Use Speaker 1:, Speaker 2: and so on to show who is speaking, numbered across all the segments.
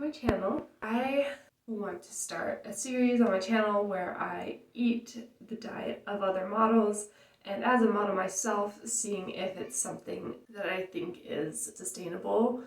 Speaker 1: my channel. I want to start a series on my channel where I eat the diet of other models, and as a model myself, seeing if it's something that I think is sustainable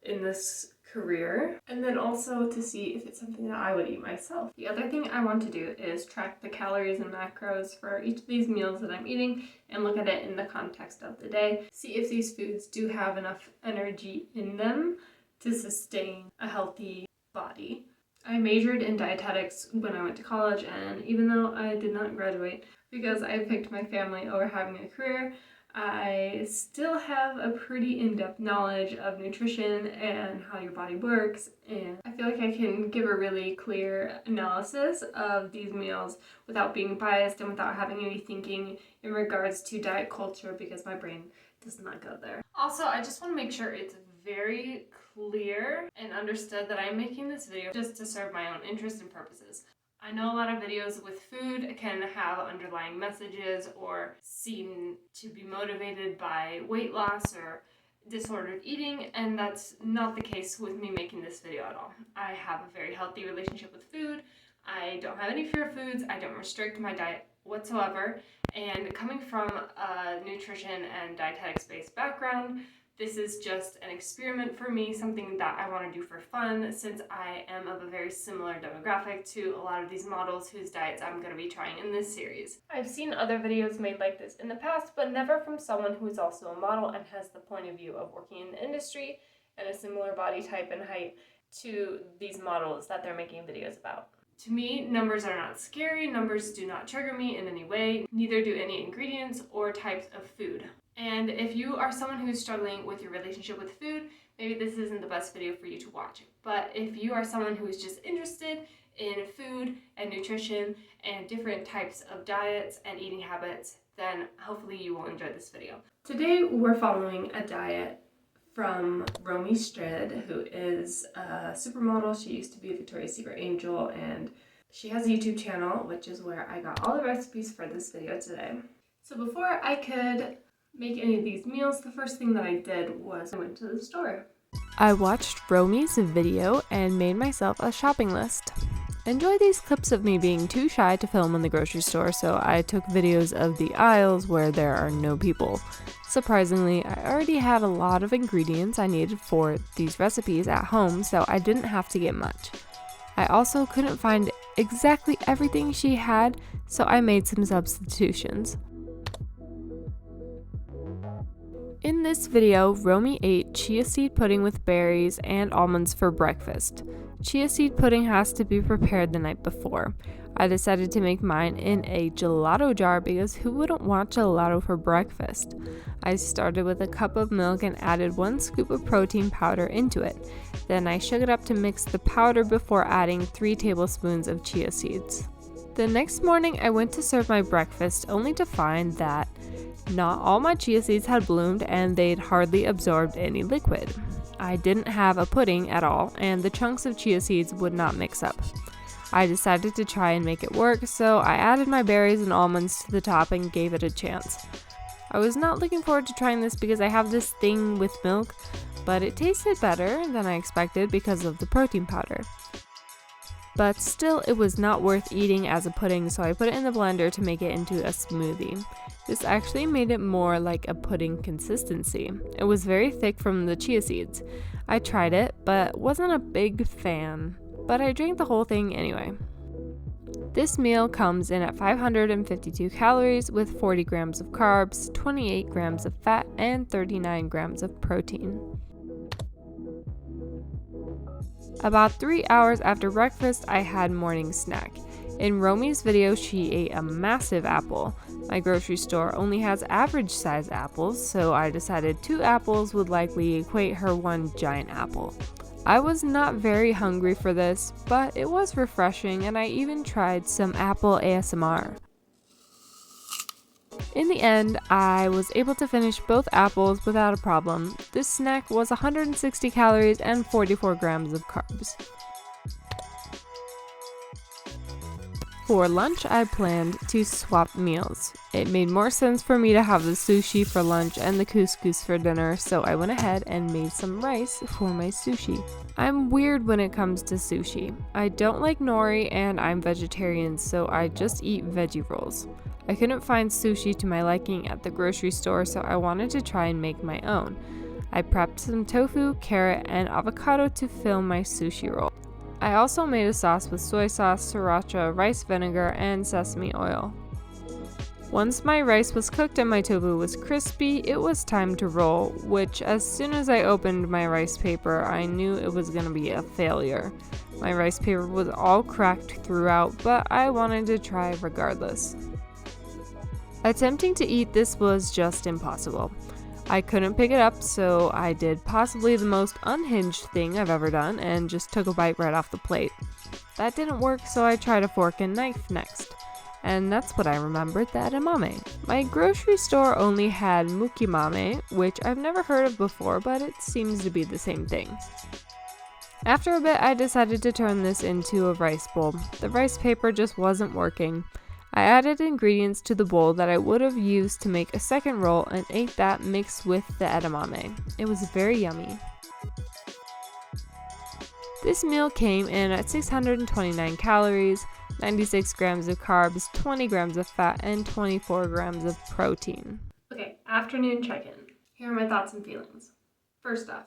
Speaker 1: in this career, and then also to see if it's something that I would eat myself. The other thing I want to do is track the calories and macros for each of these meals that I'm eating and look at it in the context of the day. See if these foods do have enough energy in them to sustain a healthy body. I majored in dietetics when I went to college, and even though I did not graduate because I picked my family over having a career, I still have a pretty in-depth knowledge of nutrition and how your body works, and I feel like I can give a really clear analysis of these meals without being biased and without having any thinking in regards to diet culture, because my brain does not go there. Also, I just want to make sure it's very clear and understood that I'm making this video just to serve my own interests and purposes. I know a lot of videos with food can have underlying messages or seem to be motivated by weight loss or disordered eating, and that's not the case with me making this video at all. I have a very healthy relationship with food. I don't have any fear of foods. I don't restrict my diet whatsoever. And coming from a nutrition and dietetics-based background, this is just an experiment for me, something that I want to do for fun, since I am of a very similar demographic to a lot of these models whose diets I'm going to be trying in this series. I've seen other videos made like this in the past, but never from someone who is also a model and has the point of view of working in the industry and a similar body type and height to these models that they're making videos about. To me, numbers are not scary, numbers do not trigger me in any way, neither do any ingredients or types of food. And if you are someone who's struggling with your relationship with food, maybe this isn't the best video for you to watch. But if you are someone who is just interested in food and nutrition and different types of diets and eating habits, then hopefully you will enjoy this video. Today we're following a diet from ROMEE STRIJD, who is a supermodel. She used to be a Victoria's Secret angel, and she has a YouTube channel, which is where I got all the recipes for this video today. So before I could make any of these meals, the first thing that I did was I went to the store.
Speaker 2: I watched ROMEE's video and made myself a shopping list. Enjoy these clips of me being too shy to film in the grocery store, so I took videos of the aisles where there are no people. Surprisingly, I already had a lot of ingredients I needed for these recipes at home, so I didn't have to get much. I also couldn't find exactly everything she had, so I made some substitutions. In this video, ROMEE ate chia seed pudding with berries and almonds for breakfast. Chia seed pudding has to be prepared the night before. I decided to make mine in a gelato jar because who wouldn't want gelato for breakfast? I started with a cup of milk and added 1 scoop of protein powder into it. Then I shook it up to mix the powder before adding 3 tablespoons of chia seeds. The next morning I went to serve my breakfast only to find that not all my chia seeds had bloomed and they'd hardly absorbed any liquid. I didn't have a pudding at all, and the chunks of chia seeds would not mix up. I decided to try and make it work, so I added my berries and almonds to the top and gave it a chance. I was not looking forward to trying this because I have this thing with milk, but it tasted better than I expected because of the protein powder. But still, it was not worth eating as a pudding, so I put it in the blender to make it into a smoothie. This actually made it more like a pudding consistency. It was very thick from the chia seeds. I tried it, but wasn't a big fan, but I drank the whole thing anyway. This meal comes in at 552 calories with 40 grams of carbs, 28 grams of fat, and 39 grams of protein. About 3 hours after breakfast, I had morning snack. In ROMEE's video, she ate a massive apple. My grocery store only has average size apples, so I decided 2 apples would likely equate her 1 giant apple. I was not very hungry for this, but it was refreshing, and I even tried some apple ASMR. In the end, I was able to finish both apples without a problem. This snack was 160 calories and 44 grams of carbs. For lunch, I planned to swap meals. It made more sense for me to have the sushi for lunch and the couscous for dinner, so I went ahead and made some rice for my sushi. I'm weird when it comes to sushi. I don't like nori and I'm vegetarian, so I just eat veggie rolls. I couldn't find sushi to my liking at the grocery store, so I wanted to try and make my own. I prepped some tofu, carrot, and avocado to fill my sushi roll. I also made a sauce with soy sauce, sriracha, rice vinegar, and sesame oil. Once my rice was cooked and my tofu was crispy, it was time to roll, which as soon as I opened my rice paper, I knew it was going to be a failure. My rice paper was all cracked throughout, but I wanted to try regardless. Attempting to eat this was just impossible. I couldn't pick it up, so I did possibly the most unhinged thing I've ever done and just took a bite right off the plate. That didn't work, so I tried a fork and knife next. And that's what I remembered, the edamame. My grocery store only had mukimame, which I've never heard of before, but it seems to be the same thing. After a bit, I decided to turn this into a rice bowl. The rice paper just wasn't working. I added ingredients to the bowl that I would have used to make a second roll and ate that mixed with the edamame. It was very yummy. This meal came in at 629 calories, 96 grams of carbs, 20 grams of fat, and 24 grams of protein.
Speaker 1: Okay, afternoon check-in. Here are my thoughts and feelings. First off,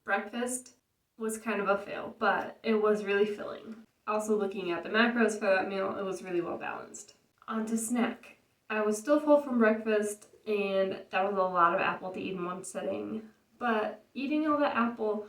Speaker 1: breakfast was kind of a fail, but it was really filling. Also, looking at the macros for that meal, it was really well balanced. On to snack. I was still full from breakfast, and that was a lot of apple to eat in one sitting. But eating all the apple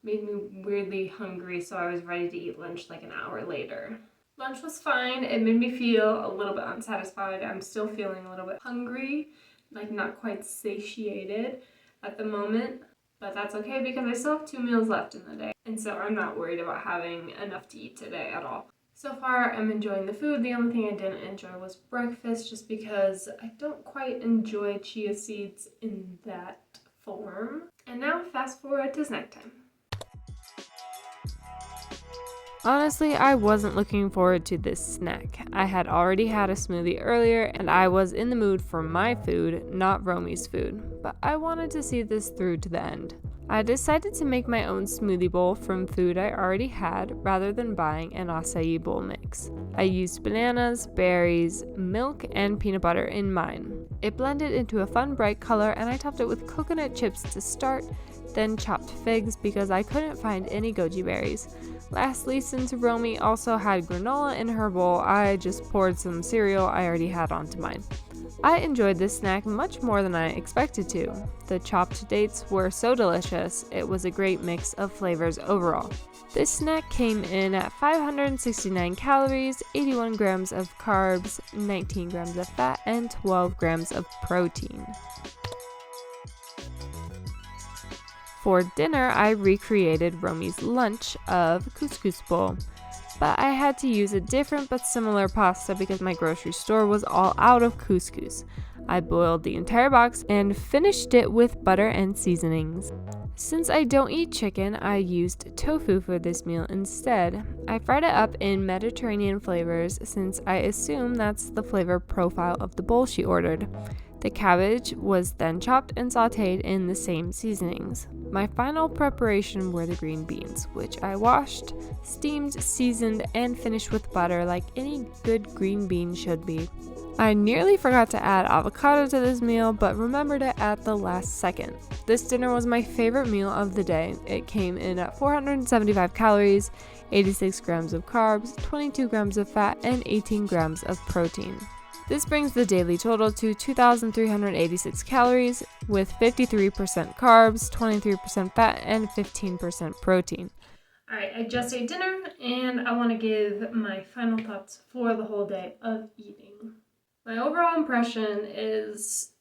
Speaker 1: made me weirdly hungry, so I was ready to eat lunch like an hour later. Lunch was fine. It made me feel a little bit unsatisfied. I'm still feeling a little bit hungry, like not quite satiated at the moment. But that's okay because I still have 2 meals left in the day. And so I'm not worried about having enough to eat today at all. So far, I'm enjoying the food. The only thing I didn't enjoy was breakfast just because I don't quite enjoy chia seeds in that form. And now fast forward to snack time.
Speaker 2: Honestly, I wasn't looking forward to this snack. I had already had a smoothie earlier and I was in the mood for my food, not ROMEE's food, but I wanted to see this through to the end. I decided to make my own smoothie bowl from food I already had rather than buying an acai bowl mix. I used bananas, berries, milk, and peanut butter in mine. It blended into a fun bright color and I topped it with coconut chips to start, then chopped figs because I couldn't find any goji berries. Lastly, since ROMEE also had granola in her bowl, I just poured some cereal I already had onto mine. I enjoyed this snack much more than I expected to. The chopped dates were so delicious, it was a great mix of flavors overall. This snack came in at 569 calories, 81 grams of carbs, 19 grams of fat, and 12 grams of protein. For dinner, I recreated ROMEE's lunch of couscous bowl, but I had to use a different but similar pasta because my grocery store was all out of couscous. I boiled the entire box and finished it with butter and seasonings. Since I don't eat chicken, I used tofu for this meal instead. I fried it up in Mediterranean flavors since I assume that's the flavor profile of the bowl she ordered. The cabbage was then chopped and sauteed in the same seasonings. My final preparation were the green beans, which I washed, steamed, seasoned, and finished with butter like any good green bean should be. I nearly forgot to add avocado to this meal, but remembered it at the last second. This dinner was my favorite meal of the day. It came in at 475 calories, 86 grams of carbs, 22 grams of fat, and 18 grams of protein. This brings the daily total to 2,386 calories with 53% carbs, 23% fat, and 15% protein.
Speaker 1: Alright, I just ate dinner and I want to give my final thoughts for the whole day of eating. My overall impression is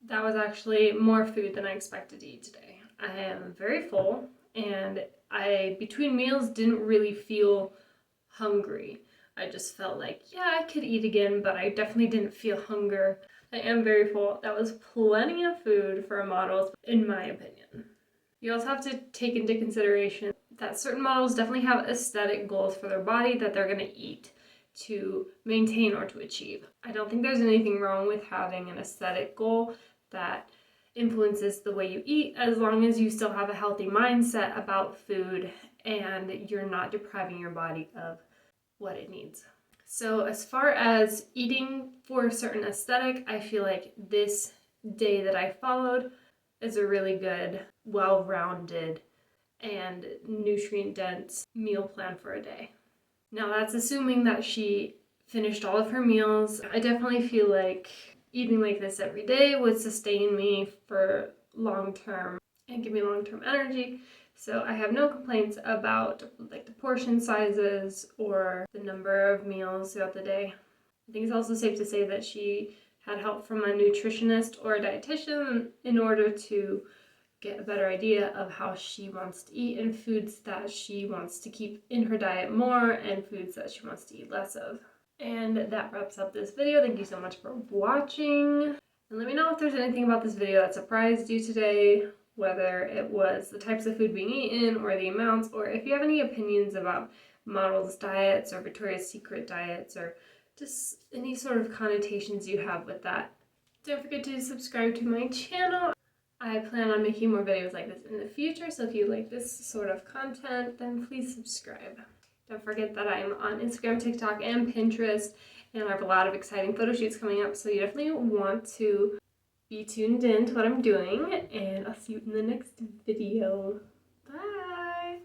Speaker 1: that was actually more food than I expected to eat today. I am very full and I, between meals, didn't really feel hungry. I just felt like, yeah, I could eat again, but I definitely didn't feel hunger. I am very full. That was plenty of food for a model, in my opinion. You also have to take into consideration that certain models definitely have aesthetic goals for their body that they're going to eat to maintain or to achieve. I don't think there's anything wrong with having an aesthetic goal that influences the way you eat, as long as you still have a healthy mindset about food and you're not depriving your body of what it needs. So as far as eating for a certain aesthetic, I feel like this day that I followed is a really good, well-rounded, and nutrient-dense meal plan for a day. Now that's assuming that she finished all of her meals. I definitely feel like eating like this every day would sustain me for long-term and give me long-term energy. So I have no complaints about like the portion sizes or the number of meals throughout the day. I think it's also safe to say that she had help from a nutritionist or a dietitian in order to get a better idea of how she wants to eat and foods that she wants to keep in her diet more and foods that she wants to eat less of. And that wraps up this video. Thank you so much for watching. And let me know if there's anything about this video that surprised you today, whether it was the types of food being eaten or the amounts, or if you have any opinions about models' diets or Victoria's Secret diets, or just any sort of connotations you have with that. Don't forget to subscribe to my channel. I plan on making more videos like this in the future, so if you like this sort of content, then please subscribe. Don't forget that I'm on Instagram, TikTok, and Pinterest, and I have a lot of exciting photo shoots coming up, so you definitely want to be tuned in to what I'm doing, and I'll see you in the next video. Bye!